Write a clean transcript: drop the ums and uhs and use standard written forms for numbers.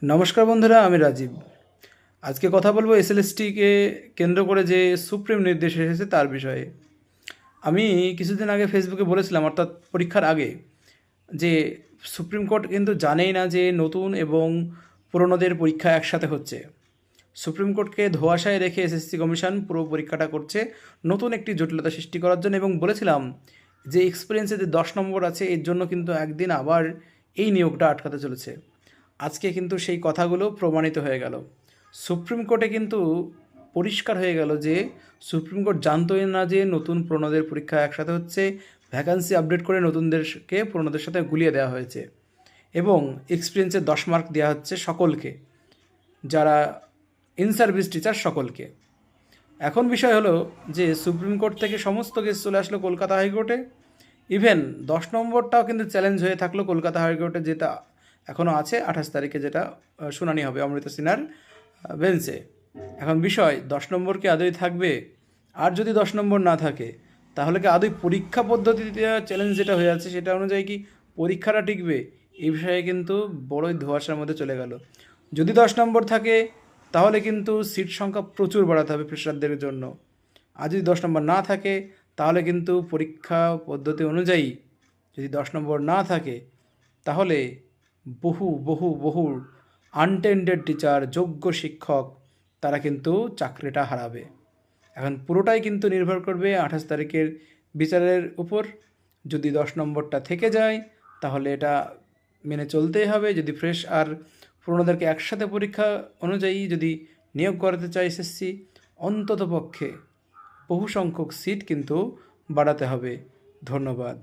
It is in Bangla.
নমস্কার বন্ধুরা, আমি রাজীব। আজকে কথা বলবো এসএলএসটিকে কেন্দ্র করে যে সুপ্রিম নির্দেশ এসেছে তার বিষয়ে। আমি কিছুদিন আগে ফেসবুকে বলেছিলাম, অর্থাৎ পরীক্ষার আগে, যে সুপ্রিম কোর্ট কিন্তু জানেই না যে নতুন এবং পুরনোদের পরীক্ষা একসাথে হচ্ছে। সুপ্রিম কোর্টকে ধোঁয়াশায় রেখে এসএসসি কমিশন পুরো পরীক্ষাটা করছে নতুন একটি জটিলতা সৃষ্টি করার জন্য, এবং বলেছিলাম যে এক্সপিরিয়েন্সে যে 10 নম্বর আছে এর জন্য কিন্তু একদিন আবার এই নিয়োগটা আটকাতে চলেছে। আজকে কিন্তু সেই কথাগুলো প্রমাণিত হয়ে গেল। সুপ্রিম কোর্টে কিন্তু পরিষ্কার হয়ে গেল যে সুপ্রিম কোর্ট জানতোই না যে নতুন পুরনোদের পরীক্ষা একসাথে হচ্ছে। ভ্যাকান্সি আপডেট করে নতুনদেরকে পুরনোদের সাথে গুলিয়ে দেওয়া হয়েছে, এবং এক্সপিরিয়েন্সের 10 মার্ক দেওয়া হচ্ছে সকলকে, যারা ইন সার্ভিস টিচার সকলকে। এখন বিষয় হলো যে সুপ্রিম কোর্ট থেকে সমস্ত কেস চলে আসলো কলকাতা হাইকোর্টে। ইভেন 10 নম্বরটাও কিন্তু চ্যালেঞ্জ হয়ে থাকলো কলকাতা হাইকোর্টে, যেটা এখনও আছে 28 তারিখে, যেটা শুনানি হবে অমৃতা সিনহার বেঞ্চে। এখন বিষয়, 10 নম্বর কি আদৌ থাকবে? আর যদি 10 নম্বর না থাকে, তাহলে কি আদৌ পরীক্ষা পদ্ধতিতে চ্যালেঞ্জ যেটা হয়ে আছে সেটা অনুযায়ী কি পরীক্ষাটা টিকবে? এই বিষয়ে কিন্তু বড়ই ধোঁয়াশার মধ্যে চলে গেল। যদি 10 নম্বর থাকে, তাহলে কিন্তু সিট সংখ্যা প্রচুর বাড়াতে হবে ফ্রেশারদের জন্য। আর যদি 10 নম্বর না থাকে, তাহলে কিন্তু পরীক্ষা পদ্ধতি অনুযায়ী যদি 10 নম্বর না থাকে, তাহলে বহু বহু বহু আনটেন্ডেড টিচার, যোগ্য শিক্ষক, তারা কিন্তু চাকরিটা হারাবে। এখন পুরোটাই কিন্তু নির্ভর করবে 28 তারিখের বিচারের উপর। যদি 10 নম্বরটা থেকে যায়, তাহলে এটা মেনে চলতেই হবে। যদি ফ্রেশ আর পুরোনোদেরকে একসাথে পরীক্ষা অনুযায়ী যদি নিয়োগ করাতে চায় এসএসসি, অন্ততপক্ষে বহু সংখ্যক সিট কিন্তু বাড়াতে হবে। ধন্যবাদ।